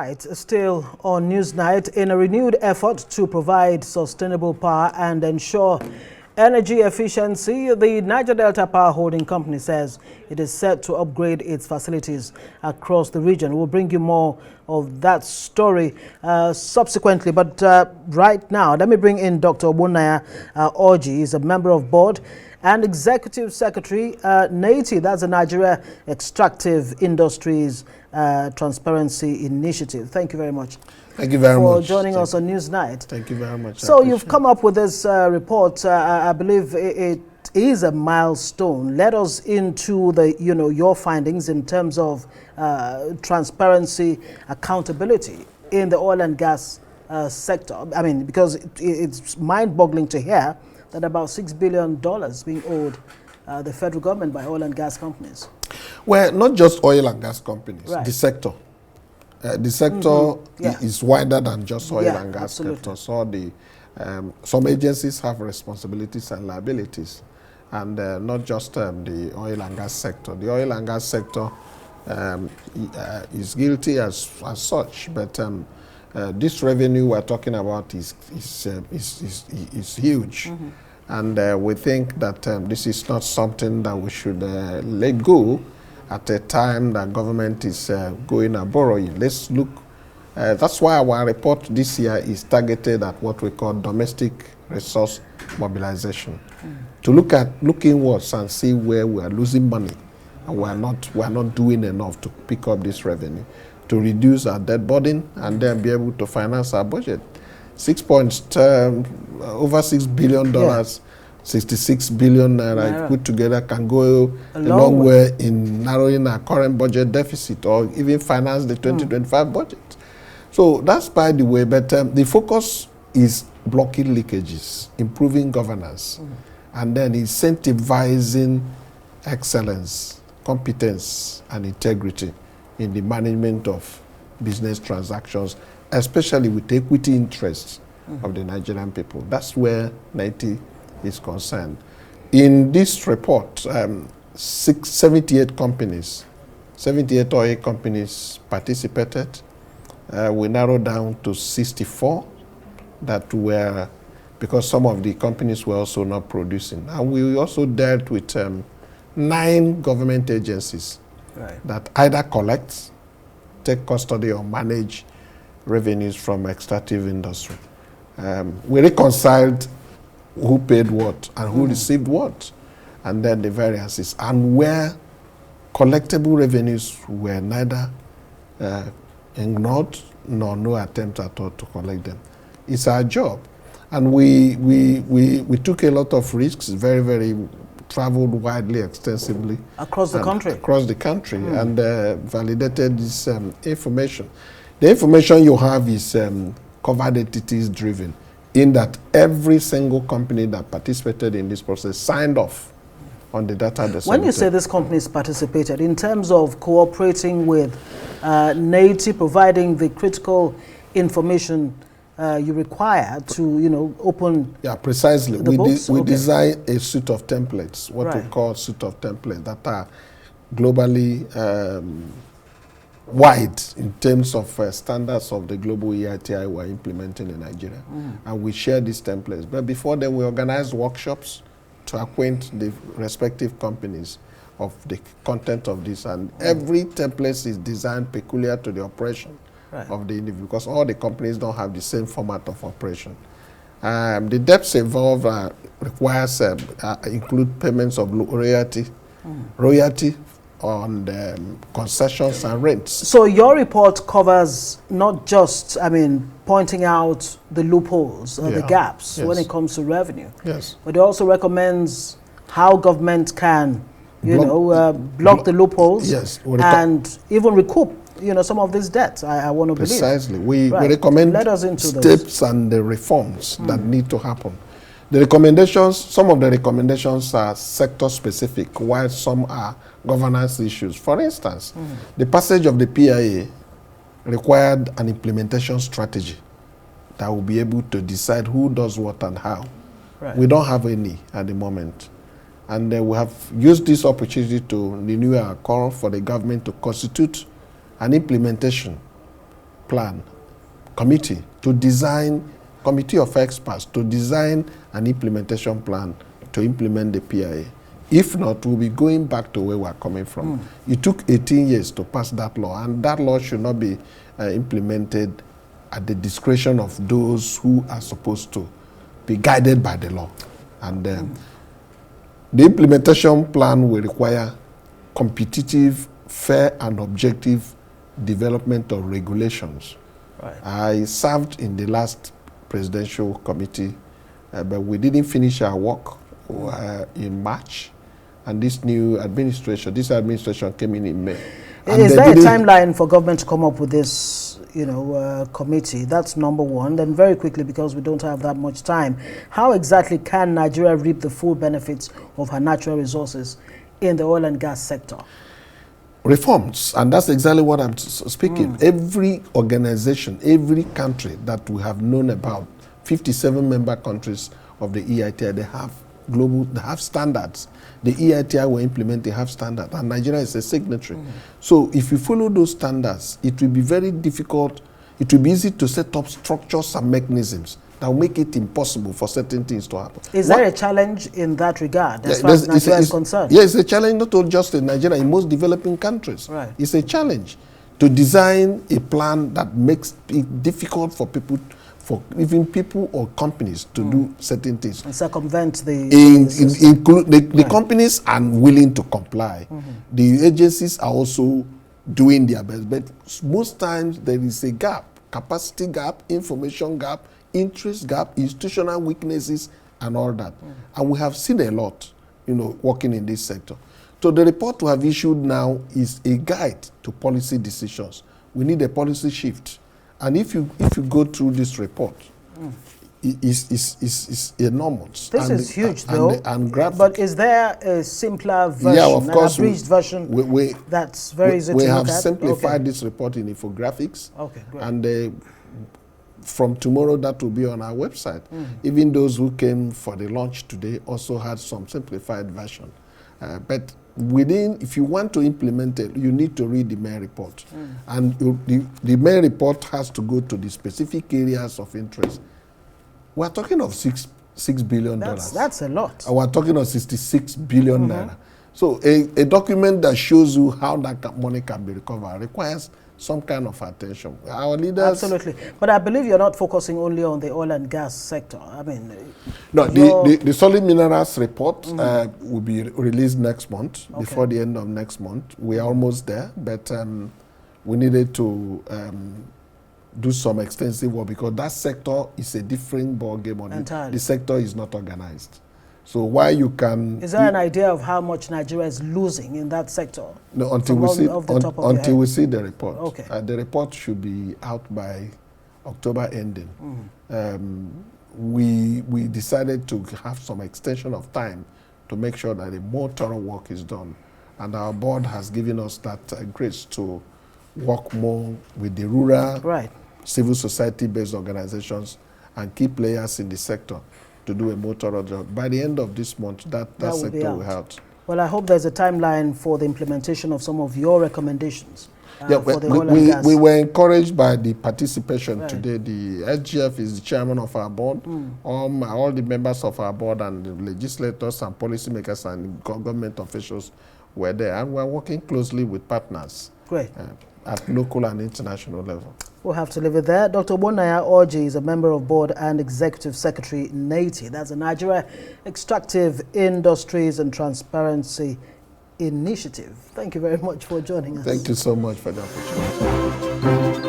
Right, still on Newsnight, in a renewed effort to provide sustainable power and ensure energy efficiency, the Niger Delta Power Holding Company says it is set to upgrade its facilities across the region. We'll bring you more of that story subsequently, but right now, let me bring in Dr. Ogbonnaya Orji. He's a member of board and Executive Secretary, NEITI, that's the Nigeria Extractive Industries Transparency Initiative. Thank you very much. Thank you very much For joining us on Newsnight. Thank you very much. So you've come up with this report. I believe it is a milestone. Let us into the, your findings in terms of transparency, accountability in the oil and gas sector. I mean, because it's mind-boggling to hear that about $6 billion being owed the federal government by oil and gas companies. Well, not just oil and gas companies, right. The sector. The sector is wider than just oil and gas sector. So some agencies have responsibilities and liabilities, and not just the oil and gas sector. The oil and gas sector is guilty as such, but this revenue we're talking about is huge. And we think that this is not something that we should let go at a time that government is going and borrowing. Let's look, that's why our report this year is targeted at what we call domestic resource mobilization. To look inwards and see where we are losing money and we are not doing enough to pick up this revenue, to reduce our debt burden and then be able to finance our budget. Over $6 billion, 66 billion naira put together can go a long way in narrowing our current budget deficit or even finance the 2025 budget. So that's by the way, but the focus is blocking leakages, improving governance, and then incentivizing excellence, competence, and integrity in the management of business transactions, especially with equity interests of the Nigerian people. That's where NEITI is concerned. In this report, 78 companies, 78 oil companies participated. We narrowed down to 64 that were, because some of the companies were also not producing. And we also dealt with 9 government agencies that either collect, take custody, or manage revenues from extractive industry. We reconciled who paid what and who received what, and then the variances, and where collectible revenues were neither ignored nor no attempt at all to collect them. It's our job, and we took a lot of risks, very traveled widely, extensively across the country, and validated this information. The information you have is covered entities driven, in that every single company that participated in this process signed off on the data they submitted. When you say these companies participated, in terms of cooperating with NEITI, providing the critical information you require to, open precisely. The books? We design a suite of templates, what we call suite of templates, that are globally wide in terms of standards of the global EITI we're implementing in Nigeria. And we share these templates. But before then, we organize workshops to acquaint the respective companies of the content of this. And every template is designed peculiar to the operation of the individual, because all the companies don't have the same format of operation. The debts involved requires include payments of royalty on the concessions and rents. So your report covers not just, pointing out the loopholes or the gaps when it comes to revenue. Yes. But it also recommends how government can, block the loopholes and even recoup, some of these debts. I want to believe. Precisely. We recommend steps and the reforms that need to happen. The recommendations, some of the recommendations are sector specific, while some are governance issues. For instance, the passage of the PIA required an implementation strategy that will be able to decide who does what and how. We don't have any at the moment. And we have used this opportunity to renew our call for the government to constitute an implementation plan committee to design, committee of experts to design an implementation plan to implement the PIA. If not, we'll be going back to where we're coming from. It took 18 years to pass that law, and that law should not be implemented at the discretion of those who are supposed to be guided by the law. And the implementation plan will require competitive, fair, and objective development of regulations. Right. I served in the last presidential committee, but we didn't finish our work in March. And this administration came in May. Is there a timeline for government to come up with this, committee? That's number one. Then very quickly, because we don't have that much time, how exactly can Nigeria reap the full benefits of her natural resources in the oil and gas sector? Reforms, and that's exactly what I'm speaking. Every organization, every country that we have known about, 57 member countries of the EITI, they have standards. The EITI will implement, they have standards, and Nigeria is a signatory. So if you follow those standards, it will be very difficult, it will be easy to set up structures and mechanisms that will make it impossible for certain things to happen. Is there a challenge in that regard, as far as Nigeria is concerned? Yes, it's a challenge not just in Nigeria, in most developing countries. Right. It's a challenge to design a plan that makes it difficult for people, for even people or companies to do certain things. And circumvent the the companies are willing to comply. The agencies are also doing their best, but most times there is a gap, capacity gap, information gap, interest gap, institutional weaknesses, and all that. And we have seen a lot, working in this sector. So the report we have issued now is a guide to policy decisions. We need a policy shift. And if you go through this report, it's enormous. This is huge, though. And graphic. But is there a simpler version, yeah, of course, an abridged version that's very easy to look at? We have simplified this report in infographics. Okay, great. And from tomorrow, that will be on our website. Even those who came for the launch today also had some simplified version. But if you want to implement it, you need to read the main report. And the main report has to go to the specific areas of interest. We're talking of $6 billion. That's a lot. We're talking of 66 billion naira. So a document that shows you how that money can be recovered requires some kind of attention. Our leaders... Absolutely. But I believe you're not focusing only on the oil and gas sector. I mean... No, the solid minerals report will be released next month, before the end of next month. We are almost there, but we needed to do some extensive work because that sector is a different ballgame. Entirely. The sector is not organized. So why you can... Is there an idea of how much Nigeria is losing in that sector? No, until we see the report. Okay. The report should be out by October ending. We decided to have some extension of time to make sure that a more thorough work is done. And our board has given us that grace to work more with the rural, civil society-based organizations and key players in the sector to do a more thorough job. By the end of this month, that sector will help. Well, I hope there's a timeline for the implementation of some of your recommendations. We were encouraged by the participation today. The SGF is the chairman of our board. All the members of our board and the legislators and policymakers and government officials were there. And we're working closely with partners. Great. At local and international level. We'll have to leave it there. Dr. Ogbonnaya Orji is a member of board and executive secretary NEITI. That's the Nigeria Extractive Industries and Transparency Initiative. Thank you very much for joining us. Thank you so much for the opportunity.